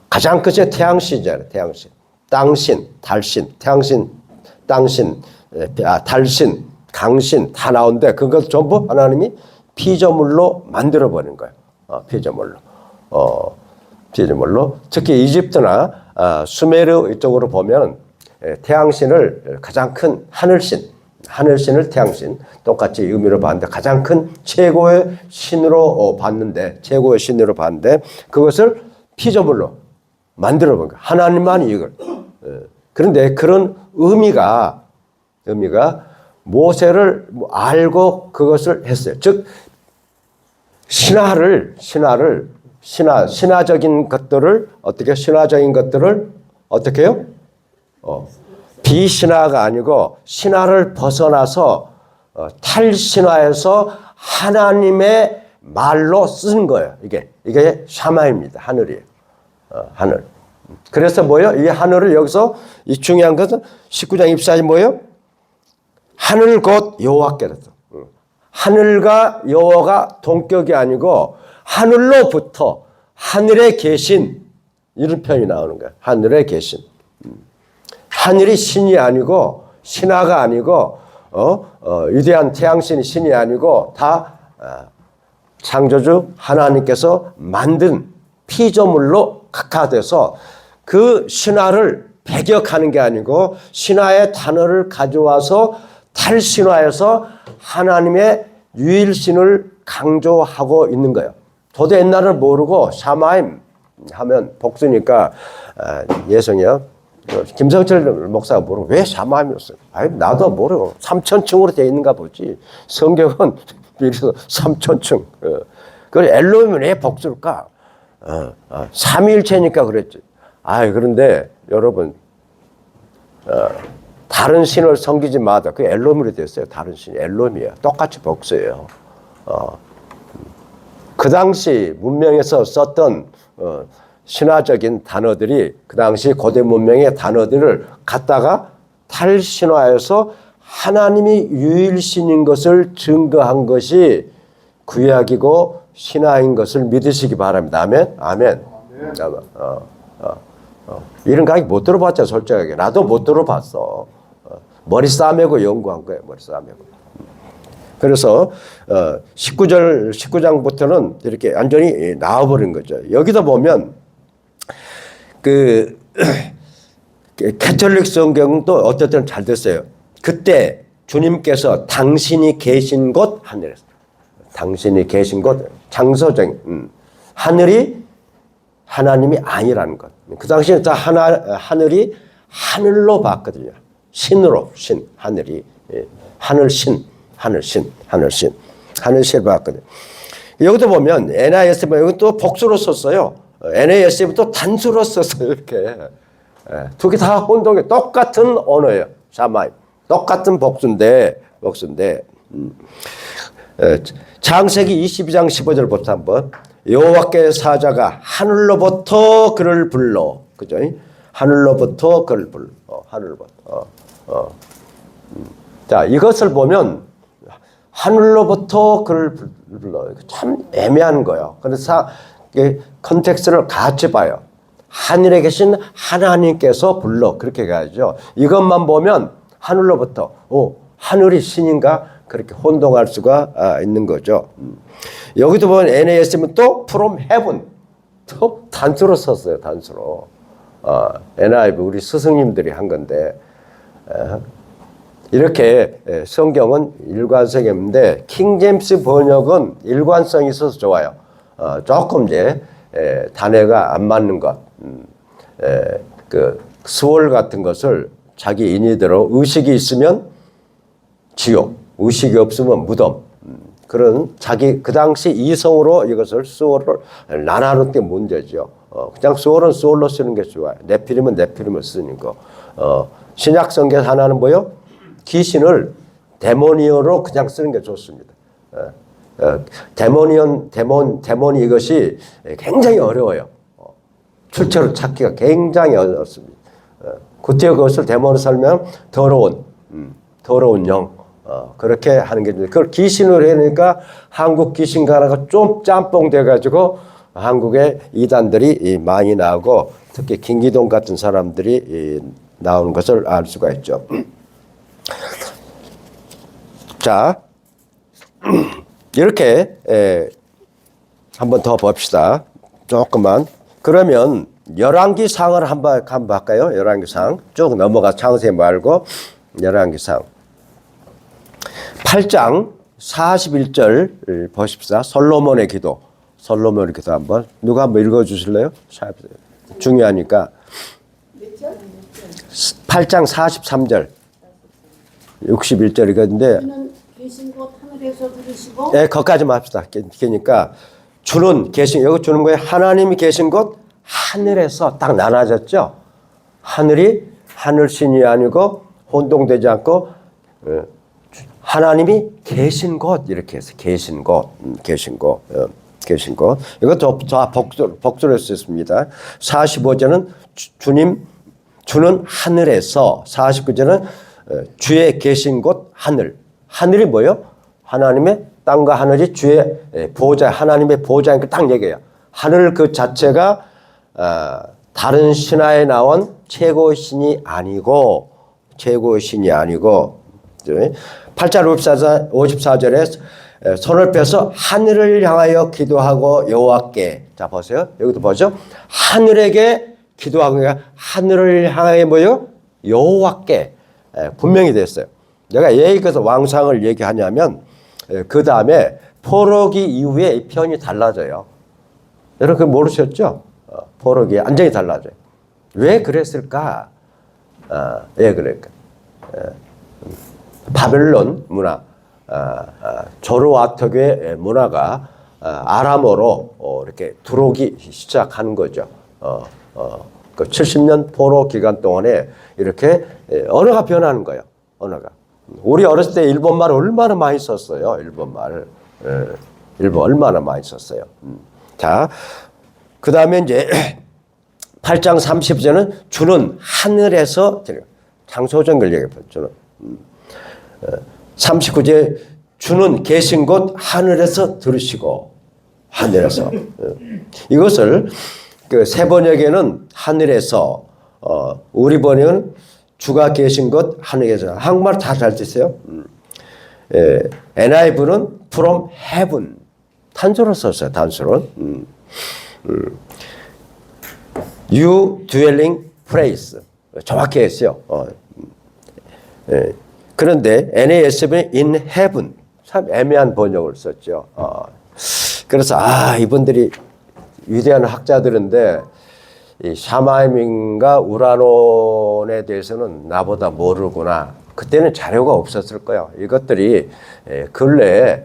가장 끝에 태양신이잖아요. 태양신. 땅신, 달신, 태양신, 땅신, 달신, 강신 다 나오는데 그것 전부 하나님이 피조물로 만들어 버린 거예요. 피조물로. 피조물로. 특히 이집트나 수메르 이쪽으로 보면 태양신을 가장 큰 하늘신을 태양신 똑같이 의미로 봤는데 가장 큰 최고의 신으로 봤는데 그것을 피조물로 만들어 본 거예요. 하나님만이 이걸. 그런데 그런 의미가 모세를 알고 그것을 했어요. 즉 신화적인 것들을 어떻게 해요? 비신화가 아니고 신화를 벗어나서 탈신화에서 하나님의 말로 쓴 거예요. 이게 샤마입니다. 하늘이에요. 하늘. 그래서 뭐예요? 이 하늘을 여기서 이 중요한 것은 19장 24절 뭐예요? 하늘 곧 여호와께로서. 하늘과 여호와가 동격이 아니고 하늘로부터 하늘에 계신 이런 표현이 나오는 거예요. 하늘에 계신. 하늘이 신이 아니고 신화가 아니고 위대한 태양신이 신이 아니고 다 창조주 하나님께서 만든 피조물로 각화돼서 그 신화를 배격하는 게 아니고 신화의 단어를 가져와서 탈신화해서 하나님의 유일신을 강조하고 있는 거예요. 저도 옛날을 모르고 샤마임 하면 복수니까 예성이요. 김성철 목사가 모르고 왜 샤마임이었어요? 아니 나도 모르고 3천층으로 되어 있는가 보지. 성경은 비로소 3천층. 그걸 엘로힘은 왜 복수일까? 삼위일체니까 그랬지. 그런데 여러분 다른 신을 섬기지 마다 그 엘로힘으로 됐어요. 다른 신 엘로힘이에요. 똑같이 복수예요. 그 당시 문명에서 썼던 신화적인 단어들이 그 당시 고대 문명의 단어들을 갖다가 탈신화해서 하나님이 유일신인 것을 증거한 것이 구약이고 신화인 것을 믿으시기 바랍니다. 아멘? 아멘. 이런 강의 못 들어봤죠, 솔직하게. 나도 못 들어봤어. 머리 싸매고 연구한 거예요, 머리 싸매고. 그래서 19장부터는 이렇게 완전히 나와버린 거죠. 여기다 보면 그 캐톨릭 성경도 어쨌든 잘 됐어요. 그때 주님께서 당신이 계신 곳 하늘에서 당신이 계신 곳 장소적인 하늘이 하나님이 아니라는 것. 그 당시에 다 하늘이 하늘로 봤거든요. 신으로 하늘이 하늘신 봤거든요. 여기도 보면 NASB 여기 또 복수로 썼어요. NASB도 단수로 썼어요. 이렇게 두 개 다 혼동해 똑같은 언어예요. 샤마임 똑같은 복수인데 창세기 22장 15절 봅시다 한번. 여호와께의 사자가 하늘로부터 그를 불러. 그죠? 하늘로부터 그를 불러. 하늘로부터. 자, 이것을 보면 하늘로부터 그를 불러. 참 애매한 거예요. 그래서 컨텍스트를 같이 봐요. 하늘에 계신 하나님께서 불러. 그렇게 가야죠. 이것만 보면 하늘로부터 하늘이 신인가? 그렇게 혼동할 수가 있는 거죠. 여기도 보면 NAS면 또 from heaven. 또 단수로 썼어요. 단수로. NIV 우리 스승님들이 한 건데 이렇게 성경은 일관성인데 킹제임스 번역은 일관성이 있어서 좋아요. 조금 이제 단어가 안 맞는 것, 그 수월 같은 것을 자기 인의대로 의식이 있으면 지옥, 의식이 없으면 무덤. 그런 자기 그 당시 이성으로 이것을 수월을 나누는 게 문제죠. 그냥 수월은 수월로 쓰는 게 좋아요. 네피림은 네피림을 쓰는 거. 신약 성경 하나는 뭐요? 귀신을 데모니어로 그냥 쓰는 게 좋습니다. 데모니 이것이 굉장히 어려워요. 출처를 찾기가 굉장히 어렵습니다. 그때 그것을 데모로 살면 더러운 영. 그렇게 하는 게 그걸 귀신으로 해니까 한국 귀신가라가 좀 짬뽕 돼가지고 한국에 이단들이 많이 나오고 특히 김기동 같은 사람들이 나오는 것을 알 수가 있죠. 자, 이렇게 한번 더 봅시다. 조금만. 그러면 열왕기상을 한번 할까요? 열왕기상 쭉 넘어가 창세기 말고 열왕기상 8장 41절 보십시다. 솔로몬의 기도 한번 누가 한번 읽어주실래요? 중요하니까. 8장 43절 61절이거든요. 주는 계신 곳 하늘에서 들으시고 네, 거기까지만 합시다. 그러니까 주는 계신, 여기 주는 거예요. 하나님이 계신 곳 하늘에서 딱 나눠졌죠. 하늘이 하늘신이 아니고 혼동되지 않고 하나님이 계신 곳 이렇게 해서 계신 곳. 이것도 다 복수를 썼습니다. 45절은 주는 하늘에서, 49절은 주의 계신 곳 하늘. 하늘이 뭐예요? 하나님의 땅과 하늘이 주의 보호자, 하나님의 보호자니까 딱 얘기해요. 하늘 그 자체가 다른 신화에 나온 최고의 신이 아니고 8장 54절에 손을 펴서 하늘을 향하여 기도하고 여호와께, 자 보세요. 여기도 보죠. 하늘에게 기도하고 하늘을 향하여 뭐요? 여호와께 분명히 됐어요. 내가 왜 그래서 왕상을 얘기하냐면 그 다음에 포로기 이후에 이 편이 달라져요. 여러분 그거 모르셨죠? 포로기 완전히 달라져요. 왜 그랬을까? 왜 그럴까? 바벨론 문화, 조르와터교의 문화가 아람어로 이렇게 들어오기 시작하는 거죠. 그 70년 포로 기간 동안에 이렇게 언어가 변하는 거예요. 언어가. 우리 어렸을 때 일본말 얼마나 많이 썼어요. 일본말. 일본 얼마나 많이 썼어요. 자, 그 다음에 이제 8장 30절은 주는 하늘에서, 장소정글 얘기해요. 주는. 39절 주는 계신 곳 하늘에서 들으시고, 하늘에서. 이것을 그 세 번역에는 하늘에서, 우리 번역은 주가 계신 곳 하늘에서. 한국말 다 잘 쓰세요. NIV는 from heaven. 단수로 썼어요. 단수로. You dwelling place. 정확히 했어요. 그런데 NASB는 in heaven. 참 애매한 번역을 썼죠. 그래서 이분들이 위대한 학자들인데 이 샤마임인가 우라논에 대해서는 나보다 모르구나. 그때는 자료가 없었을 거예요. 이것들이 근래에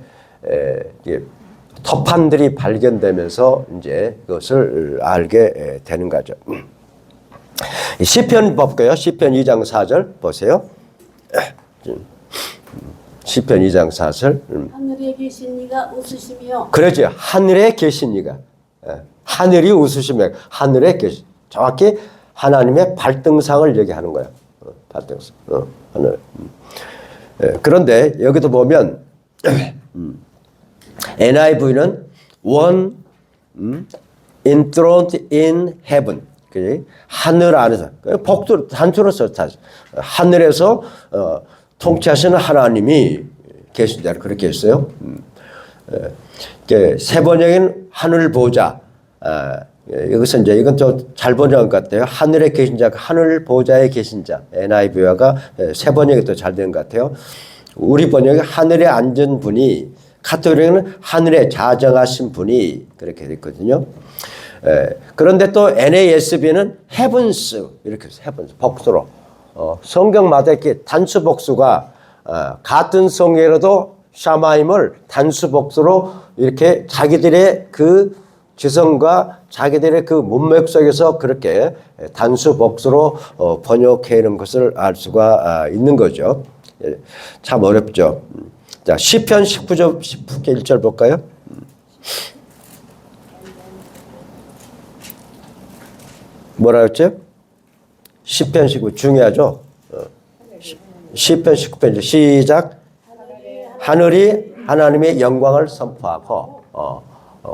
터판들이 발견되면서 이제 그것을 알게 되는 거죠. 시편 볼까요? 시편 2장 4절 보세요. 시편 2장 4절. 하늘에 계신 이가 웃으시며 그러죠. 하늘에 계신 이가. 하늘이 웃으시며 하늘에 계신. 정확히 하나님의 발등상을 얘기하는 거야. 발등상. 하늘. 그런데 여기도 보면 NIV는 one enthroned in heaven. 하늘 안에서 복수 단수로 썼다. 하늘에서 통치하시는 하나님이 계신다 그렇게 했어요. 세 번역인 하늘 보좌. 이것은 이제 이건 좀 잘 번역한 것 같아요. 하늘에 계신 자, 하늘 보좌에 계신 자. NIV가 세 번역이 더 잘 된 것 같아요. 우리 번역이 하늘에 앉은 분이, 카톨릭은 하늘에 자정하신 분이 그렇게 됐거든요. 그런데 또 NASB는 heavens 이렇게 heavens 복수로 성경마다 이렇게 단수 복수가 같은 성경이라도 샤마임을 단수 복수로 이렇게 자기들의 그 지성과 자기들의 그 문맥 속에서 그렇게 단수 복수로 번역해 놓은 것을 알 수가 있는 거죠. 참 어렵죠. 자, 시편 19절 1절 볼까요? 뭐라 했죠? 시편 19 중요하죠. 시편 19편 시작. 하늘이 하나님의 영광을 선포하고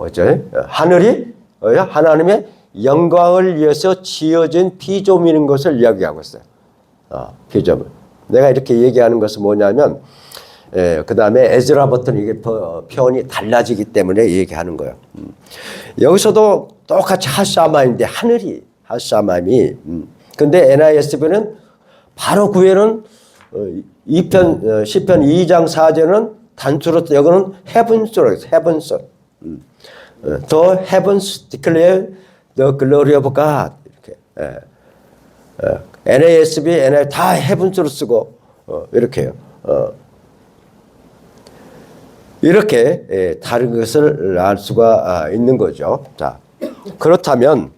그죠? 하늘이 하나님의 영광을 위해서 지어진 피조물인 것을 이야기하고 있어요. 피조물. 내가 이렇게 얘기하는 것은 뭐냐면 그 다음에 에즈라부터는 이게 표현이 달라지기 때문에 얘기하는 거예요. 여기서도 똑같이 하샤마인데 하늘이 하샤마임이 근데 NISB는 바로 구에는 시편 2장 4절은 단수로 여기는 heavens로 했어요. heavens. The heavens declare the glory of God. 이렇게. NASB, NI 다 heavens로 쓰고 이렇게 해요. 이렇게 다른 것을 알 수가 있는 거죠. 자, 그렇다면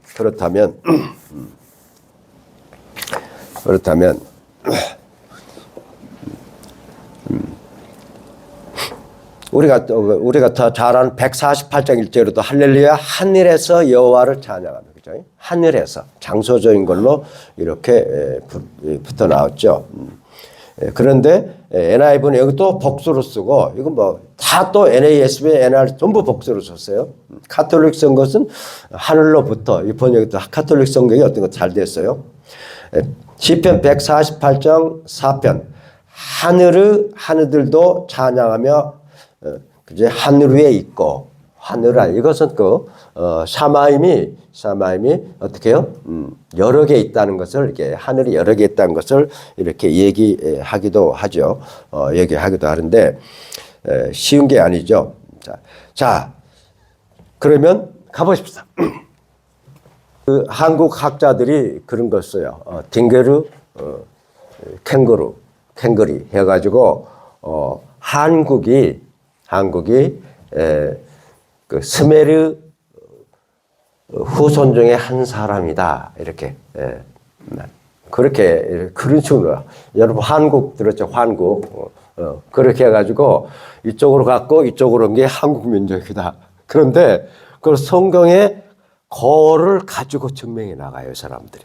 우리가 더 잘 아는 148장 1절에도 할렐루야 하늘에서 여호와를 찬양하는 거죠. 하늘에서 장소적인 걸로 이렇게 붙어 나왔죠. 그런데 NIV는 여기 또 복수로 쓰고 이건 뭐 다 또 NASB, NR 전부 복수로 썼어요. 카톨릭 쓴 것은 하늘로부터 이 번역도 카톨릭 성경이 어떤 거 잘 됐어요. 시편 148장 4편 하늘들도 찬양하며 이제 하늘 위에 있고 하늘 아래 이것은 그 샤마임이 어떻게 해요? 여러 개 있다는 것을 이렇게 하늘이 여러 개 있다는 것을 이렇게 얘기하기도 하죠. 얘기하기도 하는데 쉬운 게 아니죠. 자 그러면 가보십시다. 그 한국 학자들이 그런 걸 써요. 딩게르, 캥거리 해가지고 한국이 그 스메르 후손 중에 한 사람이다 이렇게 그렇게 그런 식으로 여러분 한국 들었죠? 한국 그렇게 해가지고 이쪽으로 갔고 이쪽으로 온 게 한국 민족이다. 그런데 그 성경에 거를 가지고 증명해 나가요 사람들이.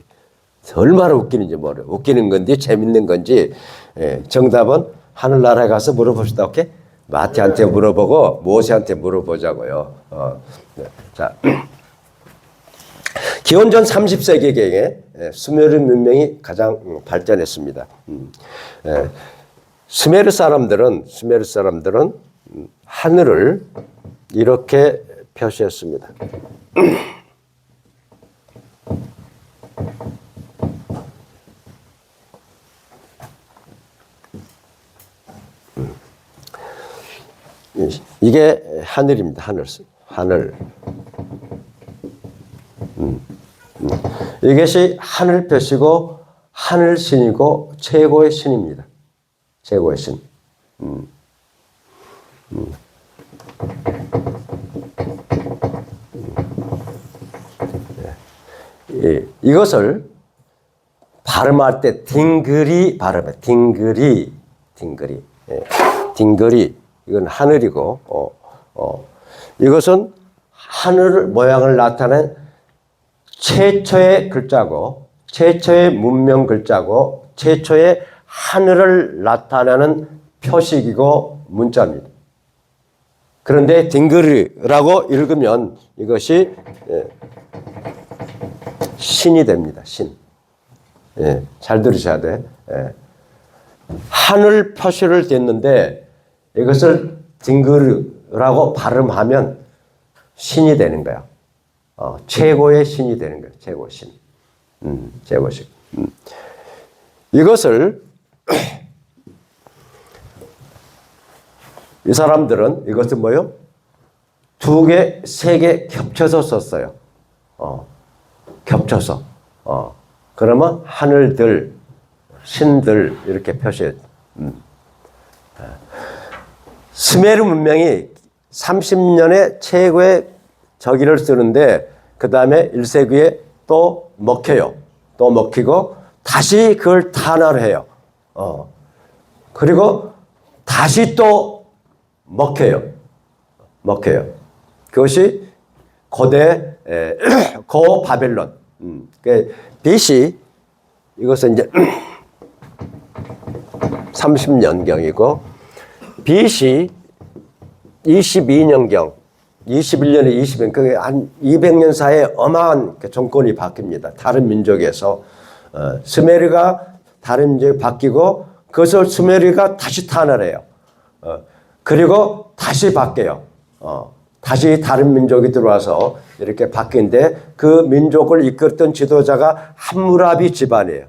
얼마나 웃기는지 모르요. 웃기는 건지 재밌는 건지 정답은 하늘나라에 가서 물어봅시다. 오케이? 마태한테 물어보고 모세한테 물어보자고요. 자, 기원전 30세기경에 수메르 문명이 가장 발전했습니다. 수메르 사람들은 하늘을 이렇게 표시했습니다. 이게 하늘입니다. 하늘. 이것이 하늘 표시고 하늘 신이고 최고의 신입니다. 최고의 신. 이것을 발음할 때 딩그리 발음해. 딩그리. 딩그리, 이건 하늘이고, 이것은 하늘 모양을 나타낸 최초의 글자고, 최초의 문명 글자고, 최초의 하늘을 나타내는 표식이고 문자입니다. 그런데 딩그리라고 읽으면 이것이 신이 됩니다. 신. 예, 잘 들으셔야 돼. 예. 하늘 표시를 댔는데 이것을 딩그리라고 발음하면 신이 되는 거야. 최고의 신이 되는 거야. 최고 신. 최고신. 이것을 이 사람들은 이것을 뭐요? 2개, 3개 겹쳐서 썼어요. 겹쳐서. 그러면 하늘들, 신들 이렇게 표시해. 스메르 문명이 30년에 최고의 저기를 쓰는데 그 다음에 1세기에 또 먹혀요. 또 먹히고 다시 그걸 탄화를 해요. 그리고 다시 또 먹혀요. 그것이 고대 고 바벨론. BC 이것은 이제 30년경이고 BC 22년경 21년에 20년 그게 한 200년 사이에 어마한 정권이 바뀝니다. 다른 민족에서 스메르가 다른 민족이 바뀌고 그것을 스메르가 다시 탄압을 해요. 그리고 다시 바뀌어요. 다시 다른 민족이 들어와서 이렇게 바뀐데 그 민족을 이끌었던 지도자가 함무라비 집안이에요.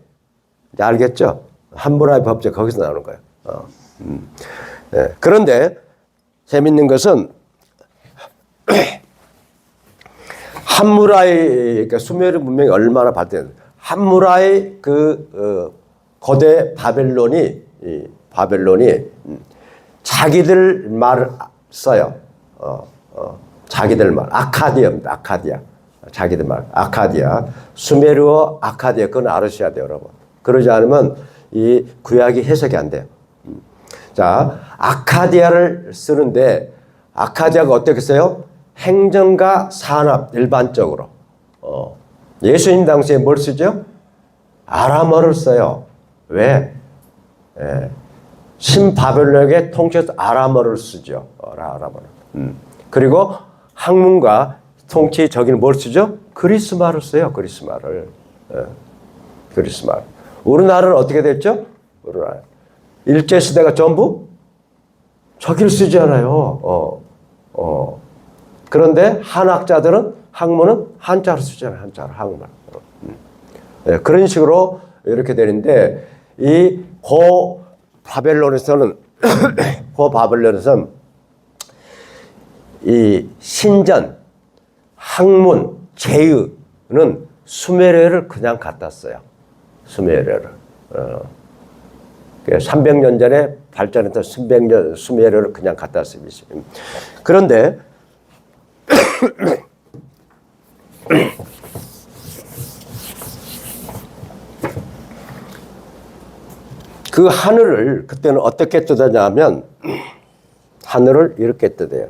알겠죠? 함무라비 법제 거기서 나오는 거예요. 네. 그런데 재밌는 것은 함무라이 그러니까 수메르 문명이 얼마나 발달했는지 함무라이 그 고대 바벨론이 자기들 말을 써요. 자기들 말 아카디아입니다. 아카디아. 자기들 말 아카디아. 수메르어 아카디아 그건 알으셔야 돼요, 여러분. 그러지 않으면 이 구약이 해석이 안 돼요. 자, 아카디아를 쓰는데 아카디아가 어떻게 써요? 행정과 산업 일반적으로. 예수님 당시에 뭘 쓰죠? 아람어를 써요. 왜? 신바벨론에게 통치해서 아람어를 쓰죠. 아람어를. 그리고 학문과 통치 저기는 뭘 쓰죠? 그리스말을 써요. 그리스말을. 그리스말. 우리나라는 어떻게 됐죠? 우리나라. 일제시대가 전부 저기를 쓰지 않아요. 그런데 한학자들은 학문은 한자를 쓰잖아요. 한자를 한국말. 그런 식으로 이렇게 되는데 이 고 바벨론에서는 이 신전, 학문, 제의는 수메르를 그냥 갖다 써요. 수메르를. 300년 전에 발전했던 수메르를 그냥 갖다 씁니다. 그런데 그 하늘을 그때는 어떻게 뜯었냐면 하늘을 이렇게 뜯어요.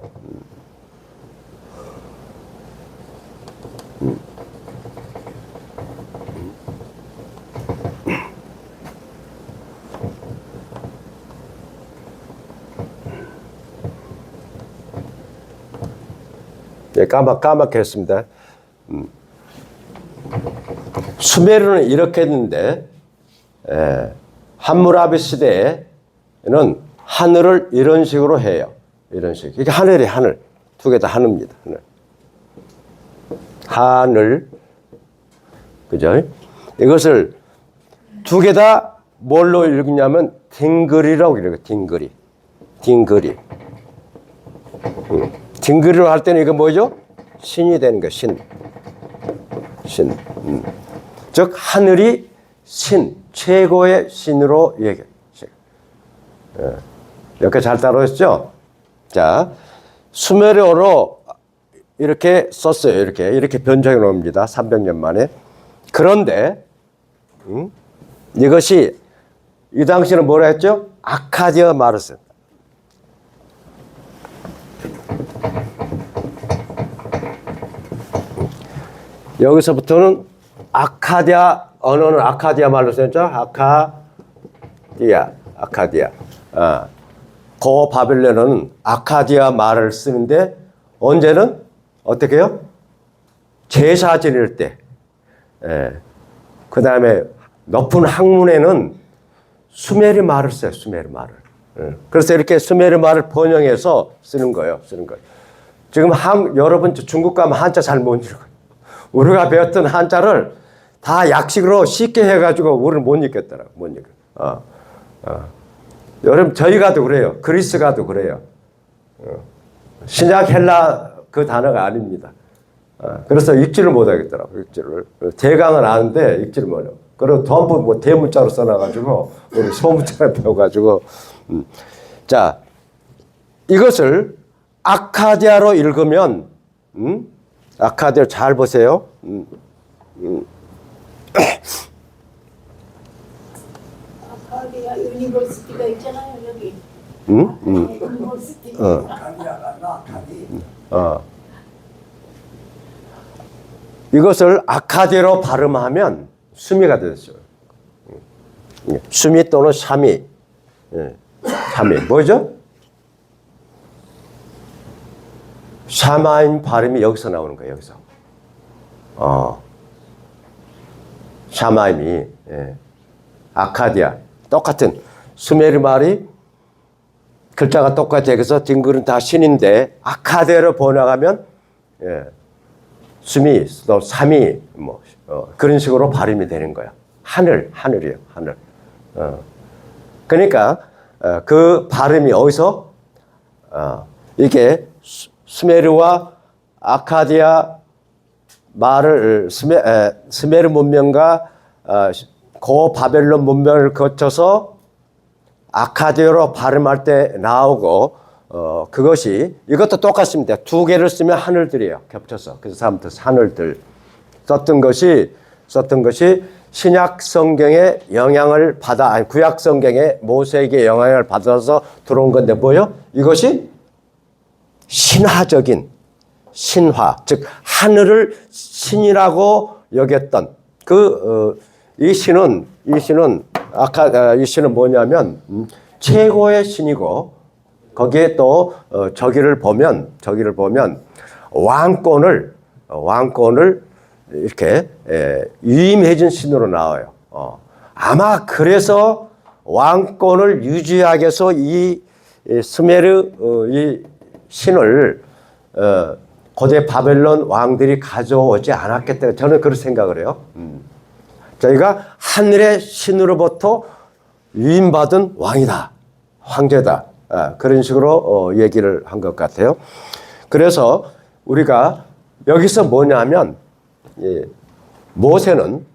네, 까맣게 했습니다. 수메르는 이렇게 했는데 함무라비 시대에는 하늘을 이런 식으로 해요. 이런 식. 이게 하늘이 하늘. 2개 다 하늘입니다. 하늘. 그죠? 이것을 2개 다 뭘로 읽냐면 딩그리라고 읽어요. 딩그리. 딩그리로 할 때는 이거 뭐죠? 신이 되는 거예요. 신. 즉 하늘이 신, 최고의 신으로 얘기해요. 이렇게 잘 따라오셨죠? 자, 수메르어로 이렇게 썼어요. 이렇게 변형해 놓습니다. 300년 만에. 그런데 이것이 이 당시에는 뭐라 했죠? 아카디아 말을 썼다. 여기서부터는 아카디아 언어는 아카디아 말로 쓰였죠. 아카디아. 고 바벨론은 아카디아 말을 쓰는데 언제는 어떻게 해요? 제사 지낼 때. 그 다음에 높은 학문에는 수메르 말을 써요. 수메르 말을. 그래서 이렇게 수메르 말을 번역해서 쓰는 거예요. 지금 여러분 중국 가면 한자 잘 못 읽어요. 우리가 배웠던 한자를 다 약식으로 쉽게 해가지고 우리는 못 읽겠더라고. 못 읽어. 여러분 저희 가도 그래요. 그리스 가도 그래요. 신약 헬라 그 단어가 아닙니다. 그래서 읽지를 못하겠더라고. 읽지를. 대강은 아는데 읽지를 못해요. 그리고 전부 뭐 대문자로 써놔가지고 우리 소문자로 배워가지고 자 이것을 아카디아로 읽으면 아카디아 잘 보세요. 아카디아 유니버시티가 있잖아요 여기. 유니버시티. 이것을 아카디아로 발음하면 수미가 됐어요. 수미 또는 샤미. 샤미 뭐죠? 샤마임 발음이 여기서 나오는 거예요. 여기서. 샤마임이 아카디아 똑같은 수메르 말이 글자가 똑같아요. 그래서 딩글은 다 신인데 아카디아로 번역하면 수미 또 사미 뭐 그런 식으로 발음이 되는 거야. 하늘이에요. 하늘. 그러니까 그 발음이 어디서 이게 수메르와 아카디아 말을 수메르 문명과 고 바벨론 문명을 거쳐서 아카디아로 발음할 때 나오고 그것이 이것도 똑같습니다. 두 개를 쓰면 하늘들이에요. 겹쳐서. 그래서 사람들 하늘들 썼던 것이 신약 성경의 영향을 받아 구약 성경의 모세에게 영향을 받아서 들어온 건데 뭐요? 이것이 신화적인 신화, 즉 하늘을 신이라고 여겼던 이 신은 이 신은 뭐냐면 최고의 신이고 거기에 또 저기를 보면 왕권을 이렇게 위임해 준 신으로 나와요. 아마 그래서 왕권을 유지하기 위해서 이 수메르 이 신을 고대 바벨론 왕들이 가져오지 않았겠다. 저는 그렇게 생각을 해요. 저희가 하늘의 신으로부터 위임받은 왕이다. 황제다. 그런 식으로 얘기를 한 것 같아요. 그래서 우리가 여기서 뭐냐면 모세는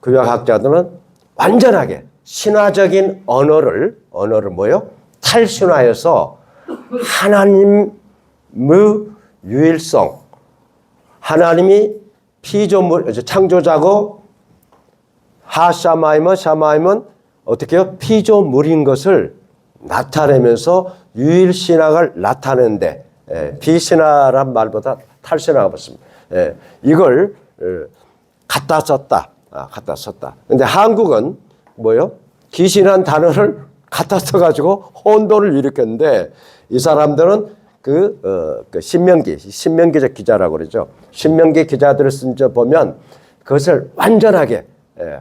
구약학자들은 완전하게 신화적인 언어를 뭐요? 탈신화해서 하나님의 유일성, 하나님이 피조물 창조자고 샤마임은 어떻게 해요? 피조물인 것을 나타내면서 유일신학을 나타내는데 비신화란 말보다 탈신화가 붙습니다. 이걸 갖다 썼다. 근데 한국은 뭐요? 귀신한 단어를 갖다 써가지고 혼돈을 일으켰는데 이 사람들은 신명기적 기자라고 그러죠. 신명기 기자들을 쓴 저 보면 그것을 완전하게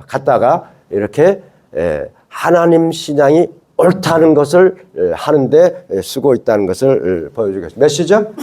갖다가 이렇게 하나님 신앙이 옳다는 것을 하는데 쓰고 있다는 것을 보여주겠습니다. 몇 시죠?